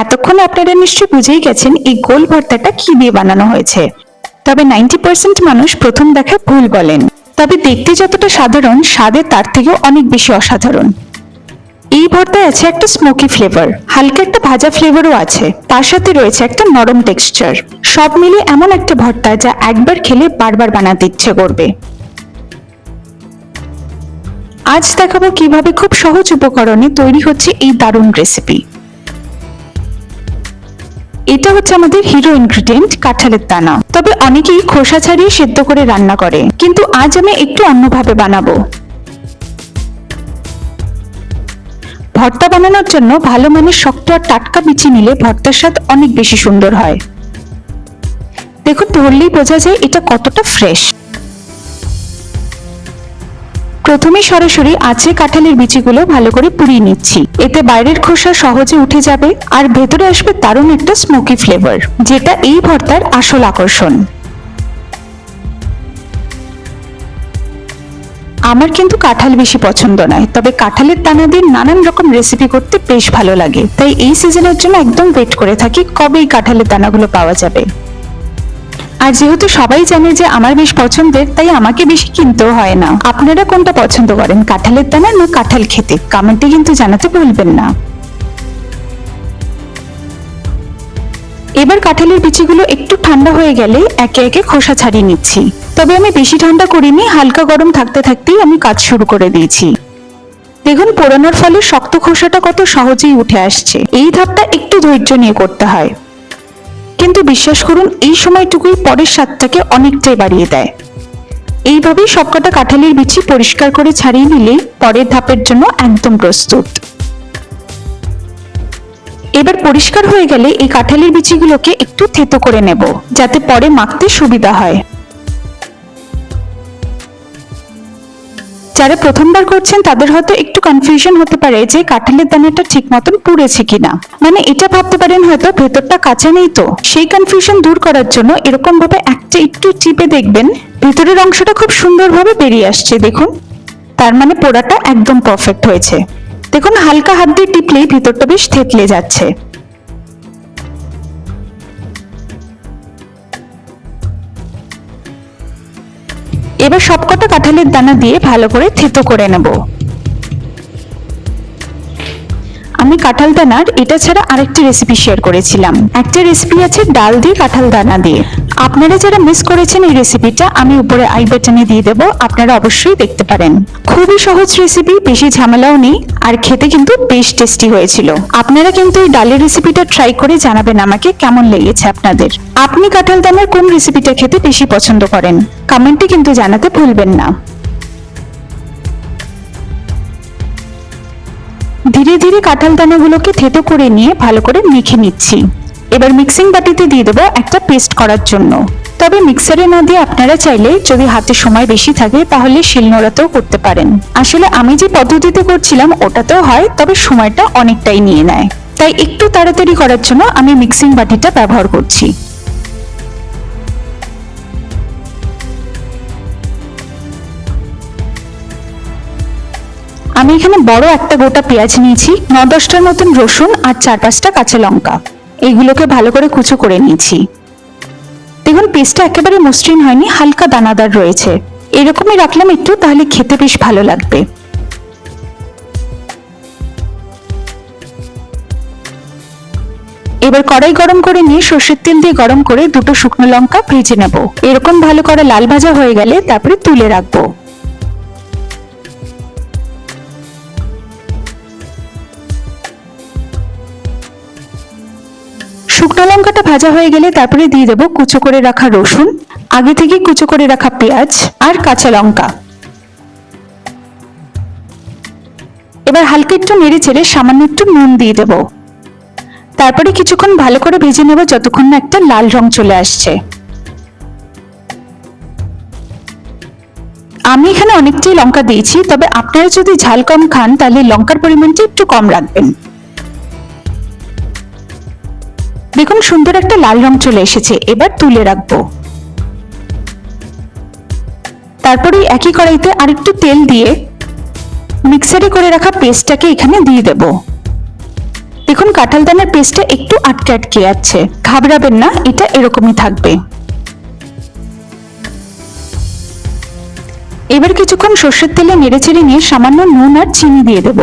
এতক্ষণ আপনারা নিশ্চয়ই বুঝেই গেছেন এই গোল ভর্তাটা কি দিয়ে বানানো হয়েছে। তবে 90% মানুষ প্রথম দেখায় ভুল বলেন। তবে দেখতে যতটা সাধারণ, স্বাদে তার থেকেও অনেক বেশি অসাধারণ। এই ভর্তায় আছে একটা স্মোকি ফ্লেভার, হালকা একটা ভাজা ফ্লেভারও আছে, তার সাথে রয়েছে একটা নরম টেক্সচার। সব মিলে এমন একটা ভর্তা যা একবার খেলে বারবার বানাতে ইচ্ছে করবে। আজ দেখাবো কিভাবে খুব সহজ উপকরণে তৈরি হচ্ছে এই দারুণ রেসিপি। এটা হচ্ছে আমাদের হিরো ইনগ্রেডিয়েন্ট, কাঁঠালের দানা। তবে অনেকেই খোসা ছাড়িয়ে সেদ্ধ করে রান্না করে, কিন্তু আজ আমি একটু অন্যভাবে বানাবো। ভর্তা বানানোর জন্য ভালো মানের শক্ত আর টাটকা বিচি নিলে ভর্তার স্বাদ অনেক বেশি সুন্দর হয়। দেখুন, ধরলেই বোঝা যায় এটা কতটা ফ্রেশ। প্রথমে সরাসরি আঁচে কাঁঠালের বিচিগুলো ভালো করে পুড়িয়ে নিচ্ছি। এতে বাইরের খোসা সহজে উঠে যাবে আর ভেতরে আসবে দারুণ একটা স্মোকি ফ্লেভার, যেটা এই ভর্তার আসল আকর্ষণ। আমার কিন্তু কাঁঠাল বেশি পছন্দ নয়, তবে কাঁঠালের দানা দিয়ে নানান রকম রেসিপি করতে বেশ ভালো লাগে। তাই এই সিজনের জন্য একদম ওয়েট করে থাকি কবে এই কাঁঠালের দানাগুলো পাওয়া যাবে। আর যেহেতু সবাই জানে যে আমার বেশ পছন্দের, তাই আমাকে বেশি কিনতেও হয় না। আপনারা কোনটা পছন্দ করেন, কাঁঠালের দানা না কাঁঠাল খেতে? কমেন্টে কিন্তু জানাতে ভুলবেন না। এবার কাঁঠালের বিচিগুলো একটু ঠান্ডা হয়ে গেলে একে একে খোসা ছাড়িয়ে নিচ্ছি। তবে আমি বেশি ঠান্ডা করিনি, হালকা গরম থাকতে থাকতেই আমি কাজ শুরু করে দিয়েছি। দেখুন, পোড়ানোর ফলে শক্ত খোসাটা কত সহজেই উঠে আসছে। এই ধাপটা একটু ধৈর্য নিয়ে করতে হয়, কিন্তু বিশ্বাস করুন এই সময়টুকুই পরের স্বাদটাকে অনেকটাই বাড়িয়ে দেয়। এইভাবেই সবকটা কাঁঠালের বিচি পরিষ্কার করে ছাড়িয়ে নিলে পরের ধাপের জন্য একদম প্রস্তুত। এবার পরিষ্কার হয়ে গেলে এই কাঁঠালের বিচিগুলোকে একটু থেতো করে নেব, যাতে পরে মাখতে সুবিধা হয়। যারা প্রথমবার করছেন তাদের হয়তো একটু কনফিউশন হতে পারে যে কাঁঠালের দানাটা ঠিক মতন পুড়েছে কিনা। মানে এটা ভাবতে পারেন হয়তো ভেতরটা কাঁচা নেই। তো সেই কনফিউশন দূর করার জন্য এরকম ভাবে একটা একটু চিপে দেখবেন ভেতরের অংশটা খুব সুন্দরভাবে বেরিয়ে আসছে। দেখুন, তার মানে পোড়াটা একদম পারফেক্ট হয়েছে। দেখুন, হালকা হাত দিয়ে টিপলেই ভেতরটা বেশ থেতলে যাচ্ছে। এবার সবকটা কাঁঠালের দানা দিয়ে ভালো করে থেতো করে নেব। আমি কাঁঠাল দানার এটা ছাড়া আরেকটি রেসিপি শেয়ার করেছিলাম। একটা রেসিপি আছে ডাল দিয়ে কাঁঠাল দানা দিয়ে। আপনারা যারা মিস করেছেন এই রেসিপিটা, আমি উপরে আই বাটনে দিয়ে দেবো, আপনারা অবশ্যই দেখতে পারেন। খুবই সহজ রেসিপি, বেশি ঝামেলাও নেই, আর খেতে কিন্তু বেশ টেস্টি হয়েছিল। আপনারা কিন্তু এই ডালের রেসিপিটা ট্রাই করে জানাবেন আমাকে কেমন লেগেছে আপনাদের। আপনি কাঁঠাল দানার কোন রেসিপিটা খেতে বেশি পছন্দ করেন, কমেন্টে কিন্তু জানাতে ভুলবেন না। ধীরে ধীরে কাঁঠাল দানাগুলোকে থেতো করে নিয়ে ভালো করে মেখে নিচ্ছি। এবার মিক্সিং বাটিতে দিয়ে দেবো একটা পেস্ট করার জন্য। তবে মিক্সারে না দিয়ে আপনারা চাইলে যদি হাতে সময় বেশি থাকে তাহলে শিলনোড়াতেও করতে পারেন। আসলে আমি যে পদ্ধতিতে করছিলাম ওটাতেও হয়, তবে সময়টা অনেকটাই নিয়ে নেয়। তাই একটু তাড়াতাড়ি করার জন্য আমি মিক্সিং বাটিটা ব্যবহার করছি। আমি এখানে বড় একটা গোটা পেঁয়াজ নিয়েছি, 9-10টার মতন রসুন আর 4-5টা কাঁচা লঙ্কা। এইগুলোকে ভালো করে কুচো করে নিয়েছি। দেখুন, পেস্টটা একেবারে মসৃণ হয়নি, হালকা দানাদার রয়েছে। এরকমই রাখলাম একটু, তাহলে খেতে বেশ ভালো লাগবে। এবার কড়াই গরম করে নিয়ে সর্ষের তেল দিয়ে গরম করে দুটো শুকনো লঙ্কা ভেজে নেব। এরকম ভালো করে লাল ভাজা হয়ে গেলে তারপরে তুলে রাখবো। শুকনো লঙ্কাটা ভাজা হয়ে গেলে তারপরে দিয়ে দেবো কুচো করে রাখা রসুন, আগে থেকে কুচো করে রাখা পেঁয়াজ আর কাঁচা লঙ্কা। এবার হালকা একটু নেড়ে চেড়ে সামান্য একটু নুন দিয়ে দেবো। তারপরে কিছুক্ষণ ভালো করে ভেজে নেব যতক্ষণ না একটা লাল রং চলে আসছে। আমি এখানে অনেকটাই লঙ্কা দিয়েছি, তবে আপনারা যদি ঝাল কম খান তাহলে লঙ্কার পরিমাণটা একটু কম রাখবেন। দেখুন, সুন্দর একটা লাল রং চলে এসেছে। এবার তুলে রাখবো। তারপরে একই কড়াইতে আরেকটু তেল দিয়ে মিক্সারে করে রাখা পেস্টটাকে এখানে দিয়ে দেব। দেখুন কাঁঠাল দানার পেস্টটা একটু আটকে আটকে যাচ্ছে, ঘাবড়াবেন না, এটা এরকমই থাকবে। এবার কিছুক্ষণ সর্ষের তেলে নেড়েচেড়ে নিয়ে সামান্য নুন আর চিনি দিয়ে দেব।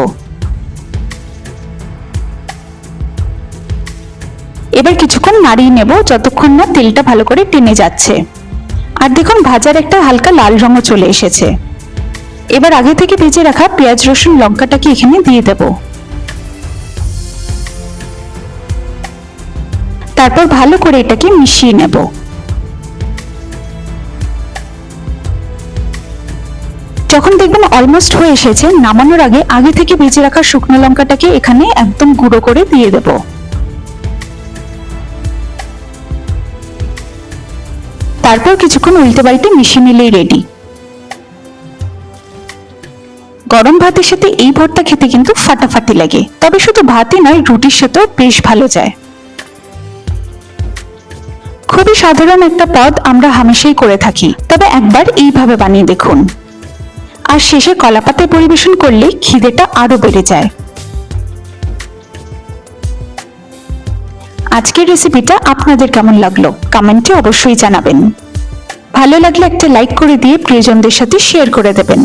এবার কিছুক্ষণ নাড়িয়ে নেব যতক্ষণ না তেলটা ভালো করে টেনে যাচ্ছে। আর দেখুন ভাজার একটা হালকা লাল রঙও চলে এসেছে। এবার আগে থেকে ভেজে রাখা পেঁয়াজ রসুন লঙ্কাটাকে এখানে দিয়ে দেব। তারপর ভালো করে এটাকে মিশিয়ে নেব। যখন দেখবেন অলমোস্ট হয়ে এসেছে, নামানোর আগে থেকে ভেজে রাখা শুকনো লঙ্কাটাকে এখানে একদম গুঁড়ো করে দিয়ে দেব। তারপর কিছুক্ষণ উল্টে পাল্টে মিশিয়ে নিলেই রেডি। গরম ভাতের সাথে এই ভর্তা খেতে কিন্তু ফাটাফাটি লাগে, তবে শুধু ভাতে নয়, রুটির সাথেও বেশ ভালো যায়। খুবই সাধারণ একটা পদ আমরা হামেশাই করে থাকি, তবে একবার এইভাবে বানিয়ে দেখুন। আর শেষে কলাপাতায় পরিবেশন করলে খিদেটা আরো বেড়ে যায়। আজকের রেসিপিটা আপনাদের কেমন লাগলো কমেন্টে অবশ্যই জানাবেন। ভালো লাগলে একটা লাইক করে দিয়ে প্রিয়জনদের সাথে শেয়ার করে দেবেন।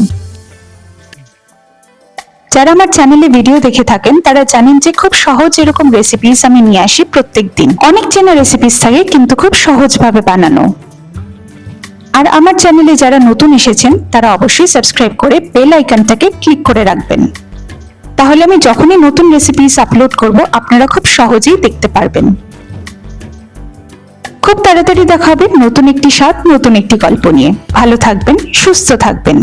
যারা আমার চ্যানেলে ভিডিও দেখে থাকেন তারা জানেন যে খুব সহজ এরকম রেসিপিস আমি নিয়ে আসি প্রত্যেকদিন। অনেক চেনা রেসিপিস থাকে কিন্তু খুব সহজভাবে বানানো। আর আমার চ্যানেলে যারা নতুন এসেছেন তারা অবশ্যই সাবস্ক্রাইব করে বেল আইকনটাকে ক্লিক করে রাখবেন, তাহলে আমি যখনই নতুন রেসিপিস আপলোড করব আপনারা খুব সহজেই দেখতে পারবেন। খুব তাড়াতাড়ি দেখা হবে নতুন একটি স্বাদ, নতুন একটি গল্প নিয়ে। ভালো থাকবেন, সুস্থ থাকবেন।